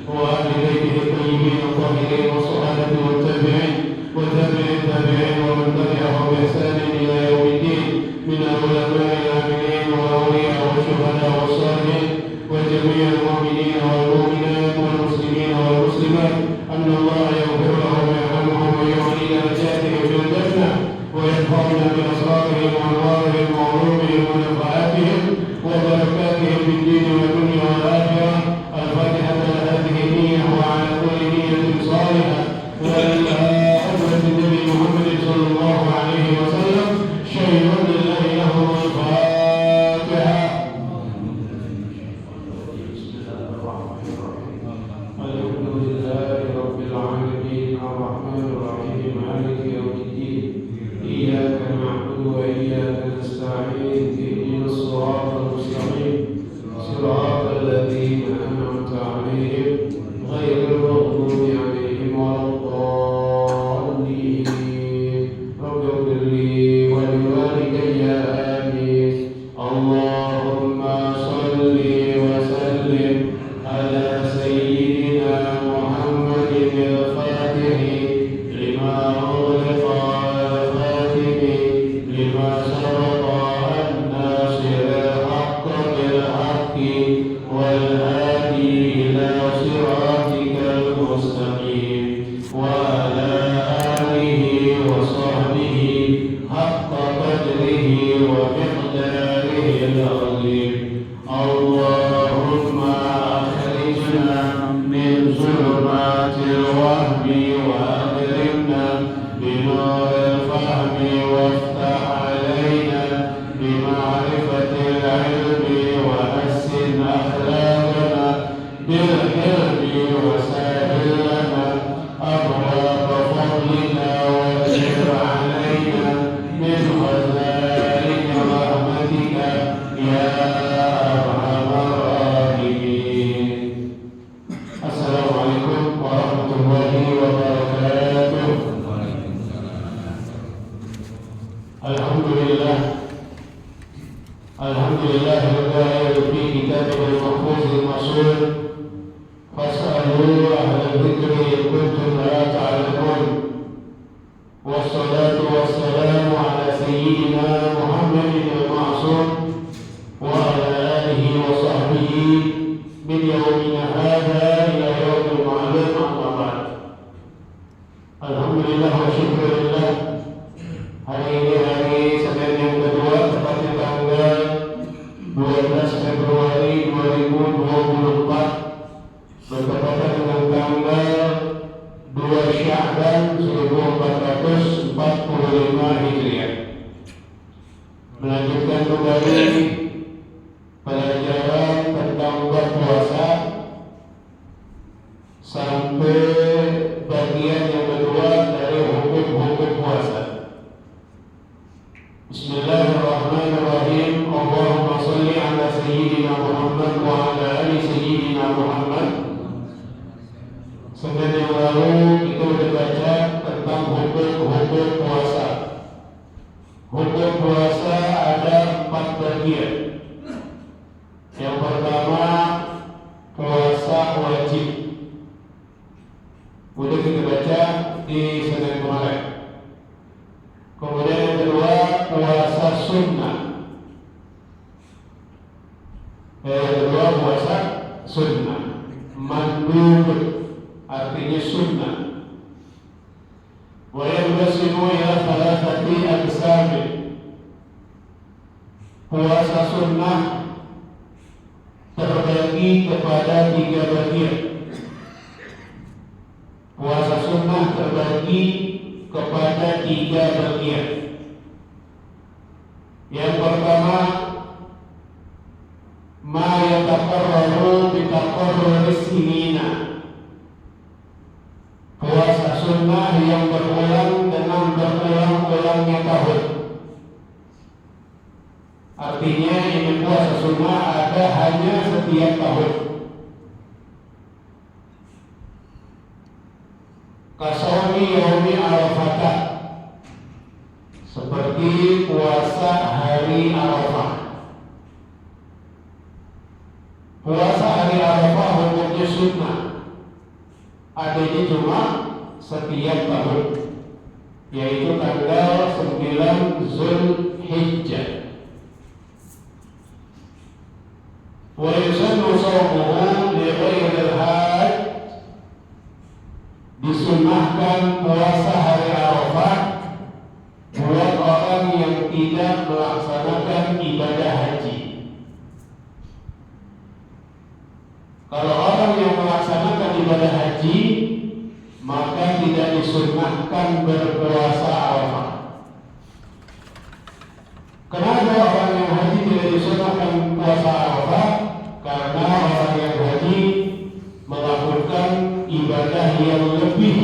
وأهل بيته الطيبين الطاهرين والصحابة والتابعين التابعين ومن تبعهم بإحسان إلى يوم الدين من العلماء العاملين والأولياء والشهداء والصالحين وجميع المؤمنين والمؤمنات والمسلمين والمسلمات أن الله يغفر لهم ويرحمهم ويعلي درجاتهم في الجنة ويحفظنا بأسرارهم وأنوارهم وعلومهم ونفعاتهم وبركاتهم في الدين والدنيا والآخرة. الفاتحة هذه النية وعلى كل نية صالحة وإلى حضرة النبي محمد صلى الله عليه وسلم. شيء لله له الفاتحة. الحمد لله رب العالمين الرحمن الرحيم مالك يوم الدين إياك نعبد وإياك نستعين اهدنا الصراط المستقيم صراط الذين أنعمت عليهم غير المغضوب عليهم ولا الضالين. رب اغفر لي ولوالدي آمين. اللهم صل وسلم على سيدنا محمد الفاتح لما أغلق والخاتم لما سبق الناصر الحق بالحق والهادي إلى صراطك المستقيم وعلى آله وصحبه حق قدره ومقداره العظيم. اللهم أخرجنا من ظلمات الوهم وأكرمنا بنور الفهم وافتح علينا بمعرفة العلم وحسن أخلاقنا بالحلم وسهل لنا أبواب فضلك واجعل علينا من خزائن رحمتك يا أرحم الراحمين. السلام عليكم ورحمة الله وبركاته. Alhamdulillah al-qa'il fi kitabihi al-mahfuz al-masul fas'alu ahla al-dhikri in kuntum la ta'lamun. Wassalatu wassalamu ala sayyidina Muhammadin al-ma'sum wa ala alihi wa sahbihi min yawmina hadha ila yawmil ma'lum. Amma ba'd. Alhamdulillah wa syukurillah. Hari ini hari Senin yang kedua, tepatnya tanggal 12 Februari 2024, bertepatan dengan tanggal 2 Sya'ban 1445 Hijriah. Melanjutkan kembali pelajaran tentang berpuasa sampai bagian yang kedua dari hukum-hukum puasa. Bismillahirrahmanirrahim. Allahumma salli ala sayyidina Muhammad wa ala ali sayyidina Muhammad. Senin yang lalu kita sudah baca tentang hukum-hukum puasa. Hukum puasa ada 4 bagian. Yang pertama, puasa wajib. Sudah kita baca di Senin kemarin. Kemudian yang kedua, puasa sunnah. Yang kedua, puasa sunnah. Mandub artinya sunnah. Wa yanqasimu ila thalathati aqsam. Puasa sunnah terbagi kepada 3 bagian. Puasa sunnah terbagi kepada 3 bagian. Yang pertama, ma yataqarraru bi taqarruris sinina. Puasa sunnah yang berulang dengan berulang-ulangnya tahun. Artinya ini puasa sunnah ada hanya setiap tahun. Kasawmi yaumi Arafah, seperti puasa hari Arafah. Puasa hari Arafah hukumnya sunnah, adanya cuma setiap tahun, yaitu tanggal 9 Zulhijjah. Wa yusannu shawmuhu li ghairil hajj, disunnahkan puasa hari Arafah buat orang yang tidak melaksanakan ibadah haji. Kalau orang yang melaksanakan ibadah haji, maka tidak disunnahkan berpuasa Arafah. Kenapa orang yang haji tidak disunnahkan puasa Arafah? Karena orang yang haji melakukan ibadah yang lebih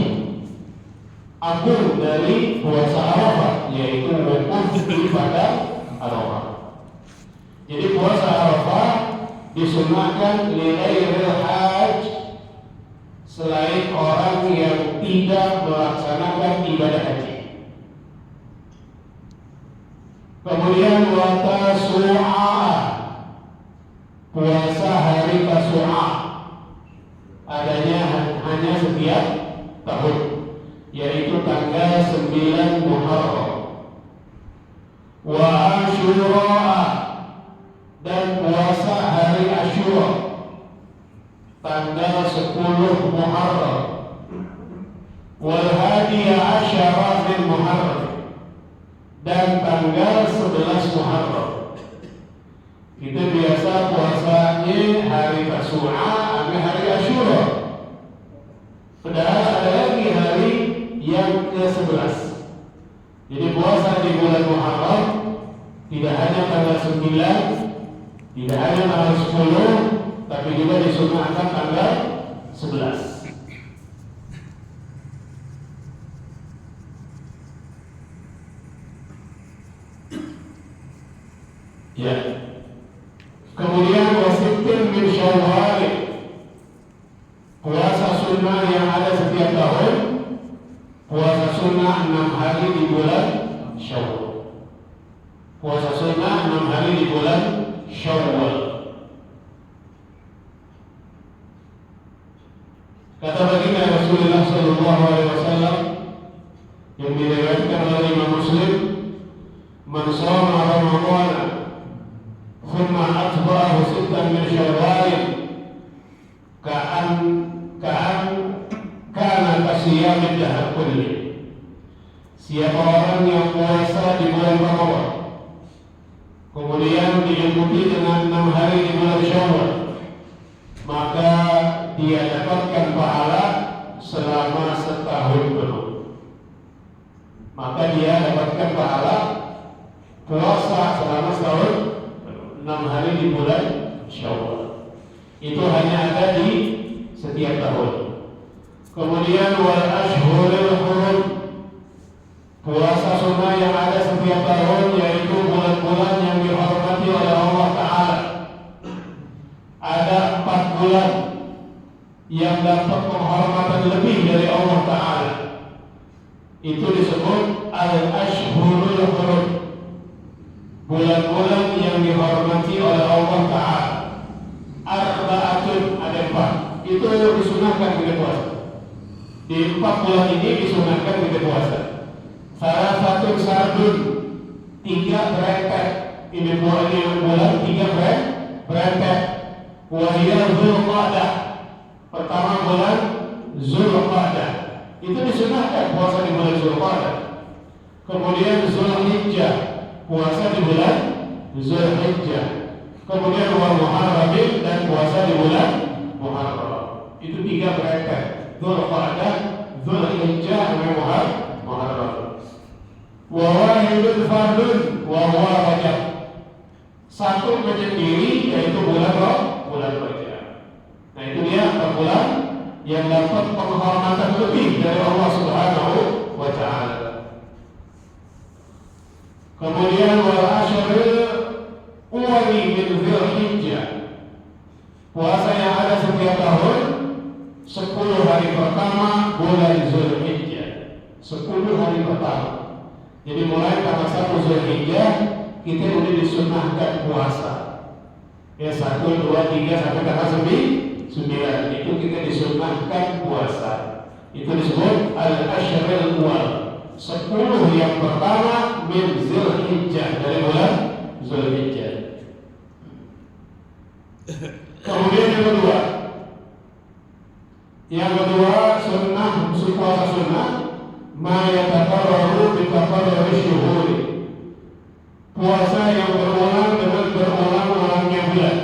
agung dari puasa Arafah, yaitu wukuf di padang Arafah. Jadi puasa Arafah disunahkan li ghairil hajj, selain orang yang tidak melaksanakan ibadah haji. Kemudian wa tasu'a, puasa hari Tasu'a adanya hanya setiap tahun, yaitu tanggal 9 Muharram. Wa Asyura, dan puasa hari Asyura tanggal 10 Muharram. Wal hadiya asyara min Muharram, dan tanggal 11 Muharram. Kita biasa puasanya hari Tasu'a sampai hari Asyura. Padahal ada lagi hari yang ke-11. Jadi puasa di bulan Muharram tidak hanya tanggal 9, tidak hanya tanggal 10, tapi juga disunahkan tanggal 11. Ya. Kemudian wasittin min Syawal, puasa sunnah yang ada setiap tahun. Puasa sunnah 6 hari di bulan Syawal. Puasa sunnah 6 hari di bulan Syawal. Kata baginda Rasulullah sallallahu alaihi wasallam yang diriwayatkan oleh Imam Muslim, "Man shoma Ramadhana thumma atba'ahu sittan min Syawal kana kasiyamid dahr kulli." Siapa orang yang puasa di bulan Ramadan kemudian diikuti dengan 6 hari di bulan Syawal, maka dia dapatkan pahala selama setahun penuh. Maka dia dapatkan pahala puasa selama setahun, 6 hari di bulan Syawal. Itu hanya ada di setiap tahun. Kemudian wal ashhurul hurum, puasa sunnah yang ada setiap tahun, yaitu bulan-bulan yang dihormati oleh Allah Ta'ala. Ada 4 bulan yang dapat penghormatan lebih dari Allah Ta'ala. Itu disebut al-ashhurul hurum, bulan-bulan yang dihormati oleh Allah Ta'ala. Arba'atun, ada 4. Itu disunahkan kita puasa. Di 4 bulan ini disunahkan kita puasa. Salah satu sardun, 3 berempet. Ini bulan 3 berempet. Wahiyah Zulqa'dah, pertama bulan Zulqa'dah. Itu disunahkan puasa di bulan Zulqa'dah. Kemudian Zulhijjah, puasa di bulan Zulhijjah. Kemudian Muharram, dan puasa di bulan Muharram. Itu 3 berempet. Zulqa'dah, Zulhijjah, dan Muharram. Wa wahidun fardun wa huwa Rajab. Satu menyendiri, yaitu bulan Rajab. Nah, itu dia 4 bulan yang dapat penghormatan lebih dari Allah Subhanahu wa Ta'ala. Kemudian wal ashrul awwali min Dzulhijjah, puasa yang ada setiap tahun 10 hari pertama bulan Dzulhijjah. 10 hari pertama. Jadi mulai tanggal 1 Dzulhijjah kita udah disunahkan puasa. Ya 1, 2, 3 sampai tanggal 9. 9 itu kita disunahkan puasa. Itu disebut al-ashrul awal, 10 yang pertama min Zulhijjah, dari bulan Zulhijjah. Kemudian yang kedua sunnah, puasa sunnah ma yatakarraru bi takarruri syuhuri, puasa yang berulang dengan berulang-ulangnya bulan.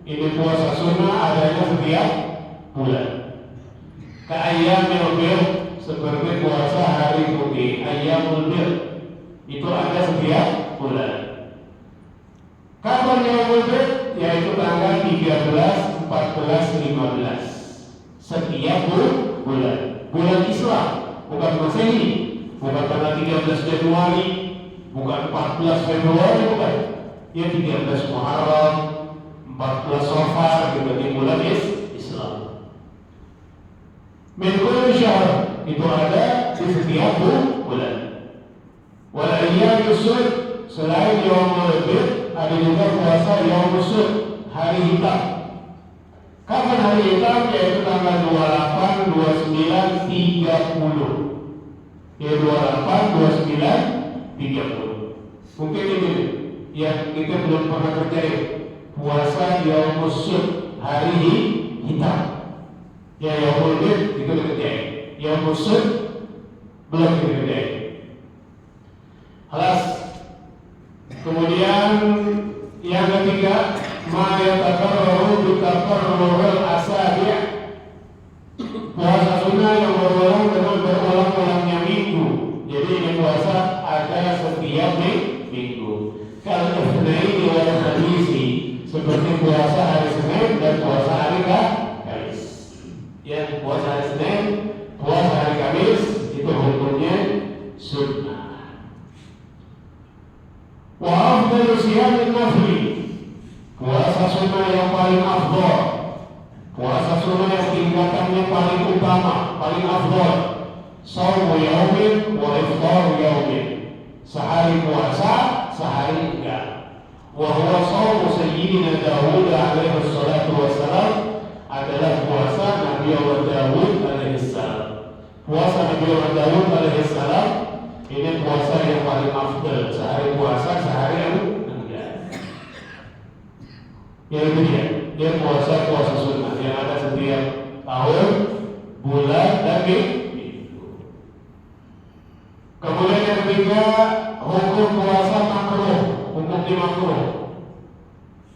Ini puasa sunnah adanya setiap bulan. Ka'ayyamil bir, seperti puasa hari putih, ayyamul bir, itu ada setiap bulan. Kapan yaumul bir? Yaitu tanggal 13, 14, 15 setiap bulan. Bulan Islam, bukan Masehi, bukan tanggal 13 Januari, bukan 14 Februari, bukan. Ya 13 Muharram, 14 Safar, gitu, di bulan Islam. Min kulli syahr, itu ada di setiap bulan. Wal ayyamul sud, selain yaumul bir, ada juga puasa yaumul sud, hari hitam. Kapan hari hitam? Yaitu tanggal 28, 29, 30. Ya 28, 29, 30. Mungkin ini yang kita belum pernah kerjain, puasa yaumul sud, hari hitam. Ya yaumul bir itu dikerjain, yaumul sud belum dikerjain. Halas. Kemudian yang ketiga, ma yatakarraru bi takarruril asabi', puasa sunnah yang berulang dengan berulang-ulangnya minggu. Jadi ini puasa ada setiap minggu. Kalau Itsnaini wal Khamisi, seperti puasa hari Senin dan puasa hari Kamis. Ya, puasa hari Senin, puasa hari Kamis itu hukumnya sunnah. Wa afdalu siyamin nafli, puasa sunnah yang paling afdal, puasa sunnah yang tingkatannya paling utama, paling afdal, shaumu yaumin wa iftaru yaumin, sehari puasa, sehari enggak. Wa huwa shaumu sayyidina Dawud alaihi salatu wassalam, adalah puasa Nabi Allah Dawud alaihi salam. Puasa Nabi Allah Dawud alaihi salam ini puasa yang paling afdal, sehari puasa, sehari enggak. Ya itu dia puasa sunnah yang ada setiap tahun, bulan, dan minggu. Kemudian yang ketiga, hukum puasa makruh, hukumnya makruh.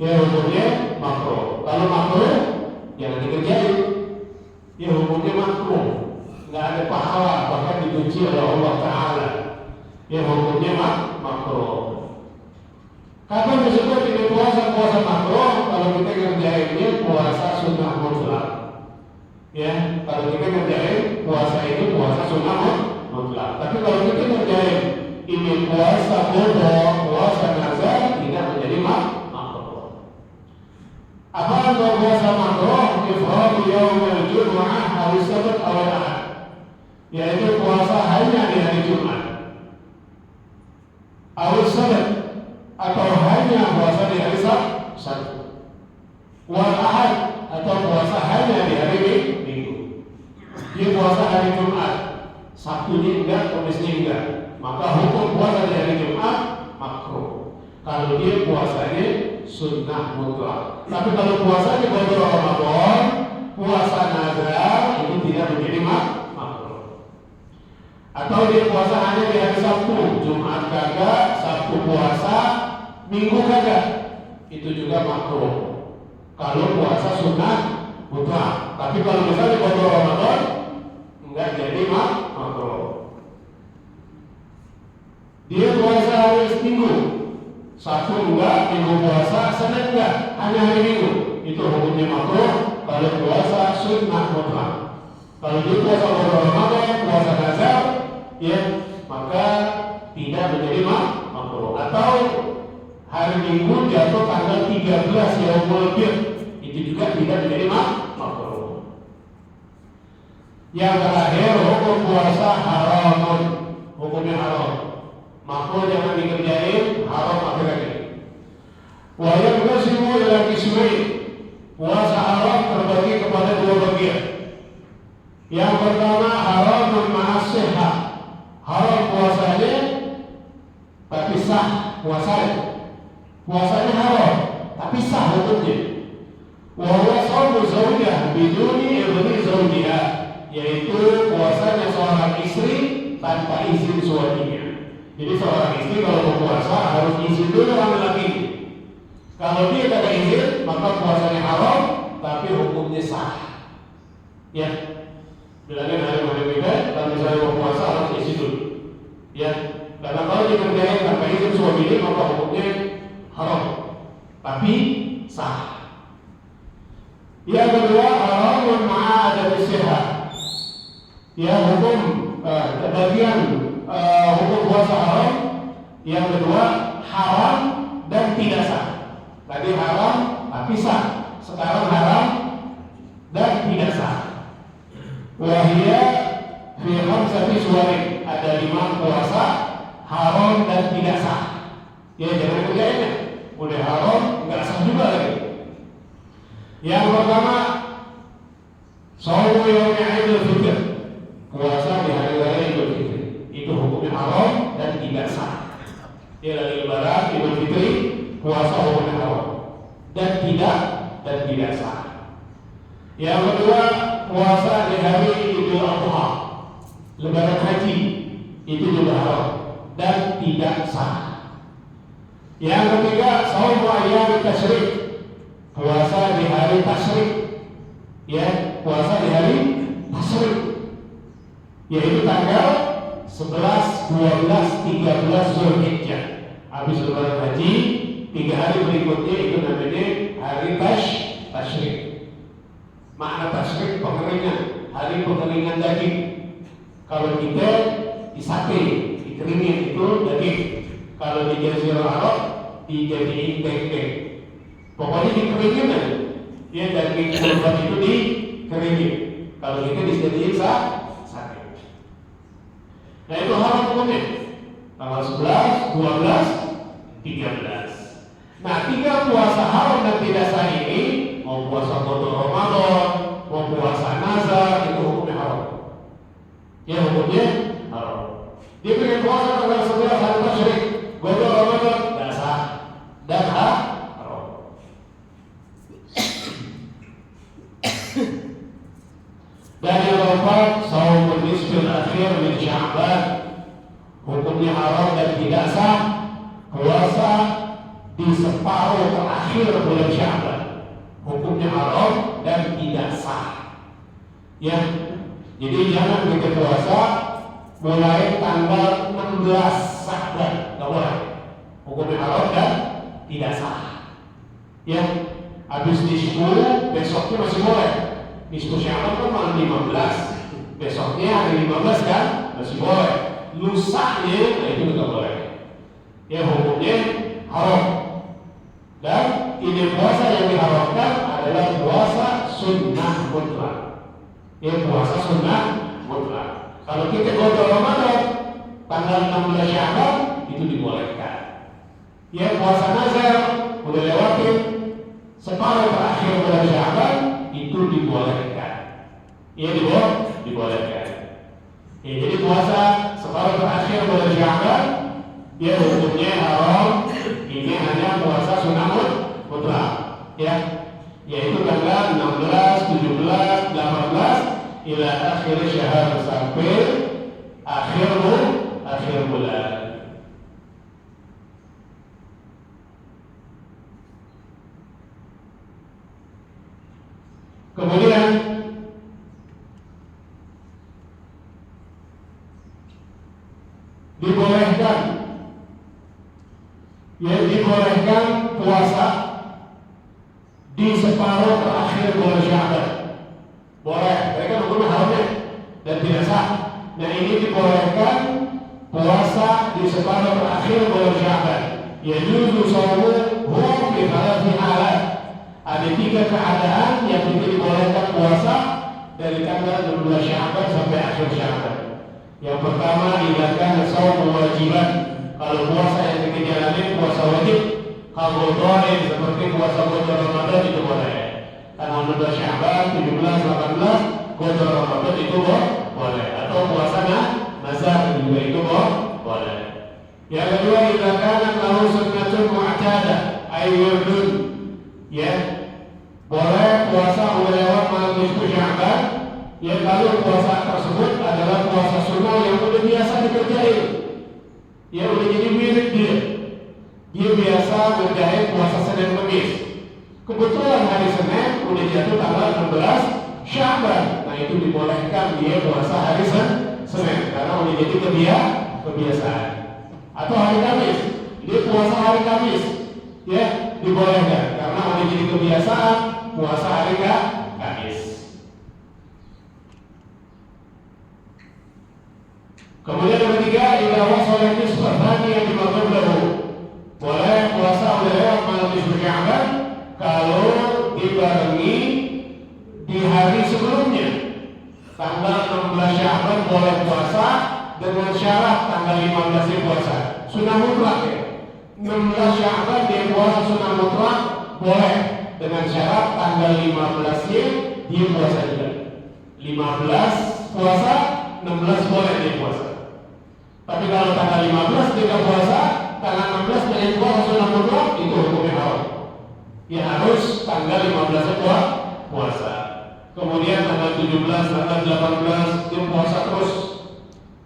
Ya hukumnya makruh. Kalau makruh, jangan dikerjain. Ya hukumnya makruh, nggak ada pahala, bahkan dibenci oleh Allah Taala. Ya hukumnya makruh. Kapan disebut ini puasa makruh? Kalau kita kerjainnya puasa sunnah mutlak. Ya, kalau kita kerjain puasa itu puasa sunnah mutlak. Tapi kalau kita kerjain ini puasa qadha, puasa nazar, tidak menjadi makruh. Apa itu puasa makruh? Ifradu yaumil jumu'ah hari Sabat awal Ahad, yaitu puasa hanya di hari Jumat, awal Sabat, atau hanya puasa di hari Sabtu, wal Ahad, atau puasa hanya di hari Minggu. Dia puasa hari Jumat, Sabtunya enggak, Kamisnya enggak, maka hukum puasa di hari Jumat makruh. Kalau dia puasanya sunnah mutlak. Tapi kalau puasanya pada Ramadan, puasa nazar, itu tidak menjadi makruh. Atau dia puasa hanya di hari Sabtu, Jumat kagak, Sabtu puasa, Minggu kagak, itu juga makruh. Kalau puasa sunnah mutlak. Tapi kalau misalnya pada Ramadan, enggak jadi makruh. Dia puasa hari Minggu, Sabtu enggak, Minggu puasa, Senin enggak, hanya hari Minggu, itu hukumnya makruh. Kalau puasa sunnah mutlak. Kalau dia puasa pada Ramadan, puasa nazar, ya maka tidak menjadi makruh. Atau hari Minggu jatuh tanggal 13 yaumul bir, itu juga tidak menjadi makruh. Yang terakhir, hukum puasa haramun, hukumnya haram. Makruh jangan dikerjain, haram akhirnya. Wa yanqasimu ila qismain, puasa haram terbagi kepada Yang pertama haramun ma'as-sihah, haram puasanya tapi sah puasanya. Puasanya haram tapi sah hukumnya. Wa huwa shaumu zaujah biduni idzni zaujiha, yaitu puasanya seorang istri tanpa izin suaminya. Jadi seorang istri kalau mau puasa harus izin dulu sama laki-laki. Kalau dia tidak izin, maka puasanya haram tapi hukumnya sah. Ya, bilangin hari berbeda, kalau misalnya mau puasa harus izin dulu. Ya, karena kalau dikerjain tanpa izin suaminya maka hukumnya haram tapi sah. Yang kedua haramun ma'adat sihah, ya hukum bagian hukum puasa haram. Yang kedua haram dan tidak sah. Tadi haram tapi sah, sekarang haram dan tidak sah. Wahia fi khamsati suwarin, ada 5 puasa haram dan tidak sah. Ya jangan kerjainnya, udah haram nggak sah juga lagi. Yang pertama shaumu yaumi Idul Fitri, puasa di hari raya Idul Fitri, itu hukumnya haram dan tidak sah. Dia lagi lebaran Idul Fitri, puasa hukumnya haram dan tidak sah. Yang kedua puasa di hari Idul Adha, lebaran haji, itu juga haram dan tidak sah. Yang ketiga shaumu ayyam tasyrik, puasa di hari tasyrik, ya puasa di hari tasyrik, yaitu tanggal 11, 12, 13 Zulhijjah. Habis lebaran haji 3 hari berikutnya itu namanya hari tasyrik. Makna tasyrik pengeringan, hari pengeringan daging. Kalau kita di sate, dikeringin itu daging. Kalau di Jazirah Arab dijadiin beng-beng. Pokoknya dikeringin aja. Ya daging kurban itu dikeringin. Kalau kita dijadiin sate. Nah itu haram hukumnya. Tanggal 11, 12, 13. Nah 3 puasa haram dan tidak sah ini, mau puasa qada Ramadan, mau puasa nazar, itu hukumnya haram. Ya hukumnya haram. Dia pengen puasa tanggal 11 hari tasyrik, qada Ramadan, tidak sah dan haram. Dan yang keempat shaumul nisfil akhir min Sya'ban, hukumnya haram dan tidak sah puasa di separuh terakhir bulan Sya'ban, hukumnya haram dan tidak sah. Ya, jadi jangan kita puasa mulai tanggal 16 Sya'ban, nggak boleh. Hukumnya haram dan tidak sah. Ya, habis di 10 besoknya masih boleh. Nisfu Sya'ban kan malam 15, besoknya hari 15 kan masih boleh. Lusanya itu nggak boleh. Ya hukumnya haram. Dan ini puasa yang diharamkan adalah puasa sunnah mutlak. Ya puasa sunnah mutlak. Kalau kita qada Ramadan tanggal 16 Sya'ban itu dibolehkan. Ya puasa nazar udah lewatin separuh terakhir bulan Sya'ban itu dibolehkan. Ya dibolehkan. Ya, jadi puasa separuh terakhir bulan Sya'ban dia hukumnya haram. Ini hanya puasa sunnah mutlak, ya, yaitu tanggal 16, 17, 18 ila akhir syahr, sampai akhir bulan. Kemudian dibolehkan puasa di separuh terakhir bulan Sya'ban. Boleh, mereka hukumnya haramnya dan tidak sah. Nah ini dibolehkan puasa di separuh terakhir bulan Sya'ban. Yajuzu shaumuhu fi thalathi halat. Ada 3 keadaan yang kita dibolehkan puasa dari tanggal 16 Sya'ban sampai akhir Sya'ban. Yang pertama, idza kana shaum wajiban, kalau puasa yang kita jalani puasa wajib, kalau dhain seperti puasa qada Ramadan itu boleh. Tanggal 16 Sya'ban, 17, 18 qada Ramadan itu boleh, atau puasa nazar juga itu boleh. Yang kedua, idza kana lahu sunnatun mu'tadah ayyudun, ya, boleh puasa udah lewat malam nisfu Sya'ban, ya, kalau puasa tersebut adalah puasa sunnah yang udah biasa dikerjain, ya, udah jadi wirid dia biasa ngerjain puasa Senin Kamis. Kebetulan hari Senin udah jatuh tanggal 16 Sya'ban, nah itu dibolehkan dia puasa hari Senin karena udah jadi kebiasaan. Atau hari Kamis, dia puasa hari Kamis, ya, dibolehkan karena udah jadi kebiasaan puasa hari Kamis. Kemudian yang ketiga, idza wasala nisfa tsani yang dimaghrib lahu, boleh puasa udah lewat malam nisfu Sya'ban kalau dibarengi di hari sebelumnya. Tanggal 16 Sya'ban boleh puasa dengan syarat tanggal 15 dia puasa sunnah mutlak, ya. 16 Sya'ban dia puasa sunnah mutlak boleh dengan syarat tanggal 15-nya dia puasa juga. 15 puasa, 16 boleh dia puasa. Tapi kalau tanggal 15 dia nggak puasa, tanggal 16 dia puasa sunnah mutlak, itu hukumnya haram. Ya harus tanggal 15 puasa. Kemudian tanggal 17, tanggal 18 dia puasa terus,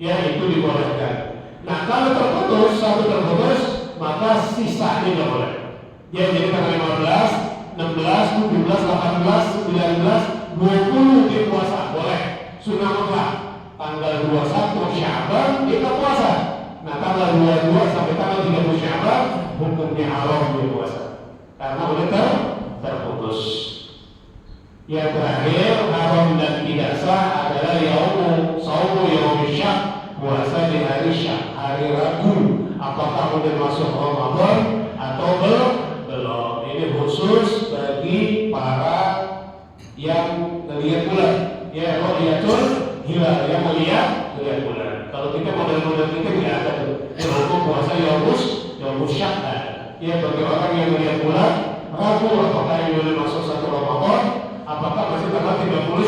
ya, itu dibolehkan. Nah kalau terputus, satu terputus, maka sisanya nggak boleh. Ya, jadi tanggal 15, 16, 17, 18, 19, 20 dia puasa boleh, sunnah mutlak. Tanggal 21 Sya'ban dia nggak puasa. Nah tanggal 22 sampai tanggal 30 Sya'ban hukumnya haram dia puasa karena udah terputus. Yang terakhir, haram dan tidak sah adalah saumu yaumil syak, puasa di hari syak, hari Rabu, apakah udah masuk Ramadan atau belum. Ini khusus bagi para yang melihat bulan, ya, ru'yatul hilal, yang melihat bulan. Kalau kita model-model kita tidak ada tuh. Hukum puasa yaumus syak, ya, bagi orang yang melihat bulan Rabu, apakah yang boleh masuk satu Ramadan, apakah masih tanggal 30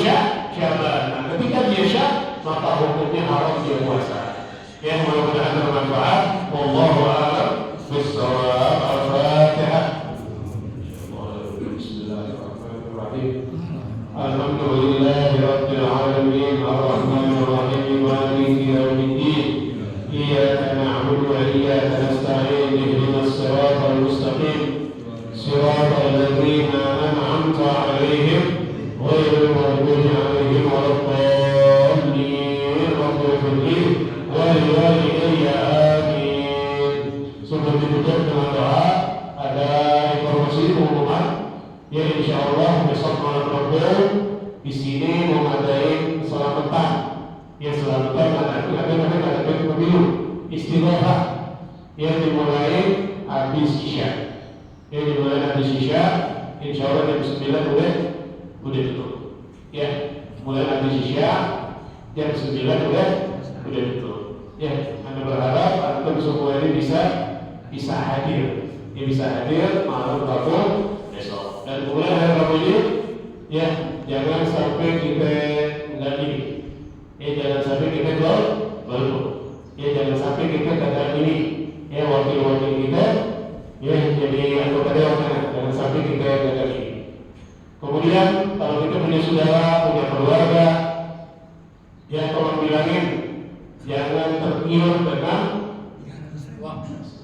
Sya'ban. Nah ketika dia syak, maka hukumnya haram dia puasa. Yang mudah-mudahan bermanfaat. Wallahu a'lam bishawab. Al-Fatihah. Bismillahirrahmanirrahim. Alhamdulillahi rabbil alamin, ar-rahmanir rahim, maliki yaumiddin. Iyyaka na'budu wa iyyaka nasta'in. Ihdinas siratal mustaqim, siratal ladzina an'amta 'alaihim ghairil maghdubi 'alaihim waladdallin. Rabbil walidayya amin. Sebelum ditutup dengan doa, ada informasi pengumuman. Ya, insyaallah besok malam Rabu di sini mau ngadain selamatan. Ya, selamatan ada pemilu istighothah yang dimulai habis Isya. Yang dimulai habis Isya, insyaallah jam 9 udah tutup. Ya, mulai habis Isya jam 9 udah tutup. Ya, Anda berharap antum semua ini bisa hadir. Ya, bisa hadir malam Rabu besok. Dan mulai hari Rabu ini, ya, jangan sampai kita nggak ini. Ya, jangan sampai kita golput. Ya, jangan sampai kita gagal ini. Ya, wakil-wakil kita, ya, jadi anggota dewan, jangan sampai kita gagal ini. Kemudian kalau kita punya saudara, punya keluarga, ya, tolong bilangin jangan tergiur dengan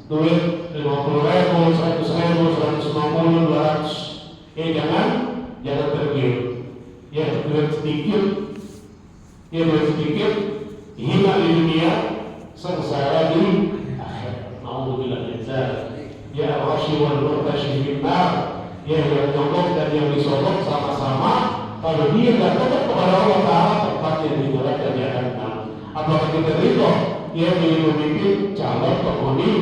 duit 50.000, 100.000, 150, 200. Ya, jangan tergiur. Ya, duit sedikit, hina di dunia, sengsara di akhirat. Nauzubillah min dzalik. Ya, rashi wal murtashi finnar. Ya, yang nyogok dan yang disogok sama-sama. Kalau dia tidak tetap kepada Allah Ta'ala, tempatnya di neraka jahanam. Apakah kita ridho dia memimpin calon penghuni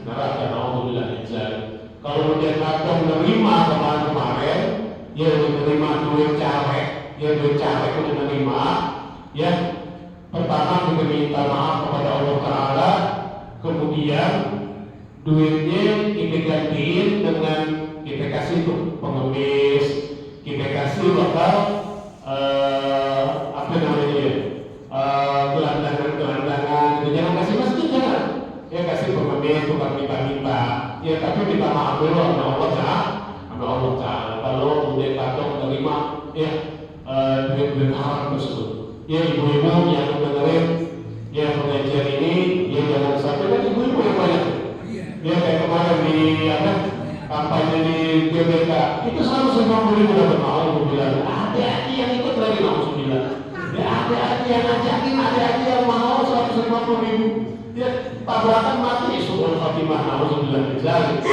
neraka? Nauzubillah min dzalik. Kalau dia akan menerima kemarin, dia menerima duit cawe, untuk menerima, ya, pertama kita minta maaf kepada Allah Ta'ala, kemudian duitnya kita gantiin dengan kita kasih tuh pengemis, kita kasih bakal apa namanya ya, gelandangan gitu. Jangan kasih masjid, jangan. Ya kasih pengemis, tukang minta-minta. Ya tapi minta maaf dulu sama Allah Ta'ala. Kalau udah patok terima ya duit haram tersebut. Ya ibu-ibu yang dengerin ya pengajian ini, ya jangan sampai kan ibu-ibu yang banyak. Ya kayak kemarin di kampanye di GBK itu 150.000 dapat mau bilang hati-hati yang ikut lagi nauzubillah. Ya hati-hati yang ngajakin, hati-hati yang mau 150.000. Ya tabrakan mati Su'ul Fatimah nauzubillah min dzalik.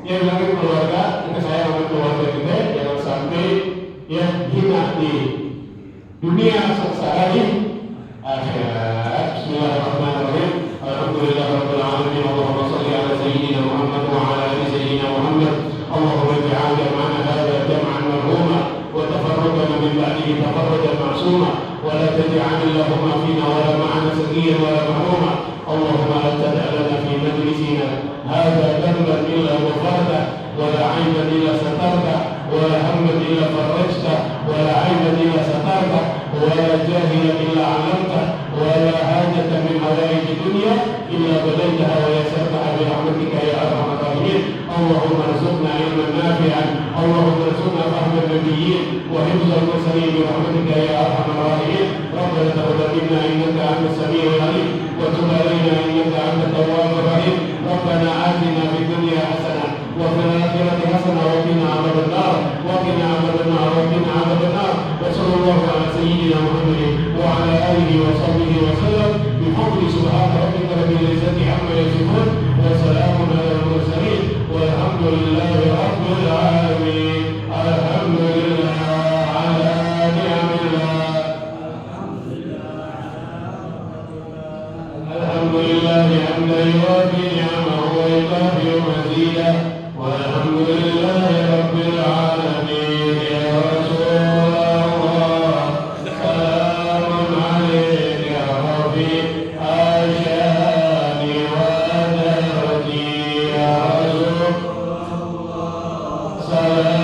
Ya bilangin keluarga, kita sayang sama keluarga kita, jangan sampai ya hina di dunia, sengsara di akhirat. Bismillahirrahmanirrahim. Alhamdulillahirabbil alamin. Allahumma shalli ala sayyidina Muhammad wa ala ali sayyidina Muhammad. Allahumma ij'al jam'ana hadha jam'an marhuma wa tafarraqana min ba'dihi tafarruqan ma'suma wa la taj'al lahumma fina wa la ma'ana saghiran wa la mahruma. Allahumma la tad'a lana fi majlisina hadha dhanban illa ghafarta wa la 'ayban illa satarta wa la hamman illa farajta wa la 'ayban illa satarta wa la jahilan illa 'allamta wa la hajatan min hawaij dunya illa qadaytaha wa yassartaha bi rahmatika ya arhamar rahimin. Allahumma arzuqna ilman nafi'an, Allahumma arzuqna fahman nabiyyin wa hifzal mursalin bi rahmatika ya arhamar rahimin. Rabbana taqabbal minna innaka antas samiul 'alim wa tub 'alaina innaka antat tawwabur rahim. Rabbana atina fid dunya hasanah wa fil akhirati hasanah wa qina 'adzaban nar wa qina 'adzaban nar wa qina 'adzaban nar. Wa sallallahu ala sayyidina Muhammadin wa ala alihi wa sahbihi wa sallam. Bihamdi subhana rabbika rabbil izzati amma yasifun wa salamun alal mursalin walhamdulillahi rabbil alamin. Alhamdulillah ala ni'amillah. Alhamdulillah hamdan yuwafi ni'amahu wa yukafi mazidah. Walhamdulillahi rabbil alamin. Ya Rasulullah salamun alayka ya Rabbi asyani wa darati ya Rasulullah salam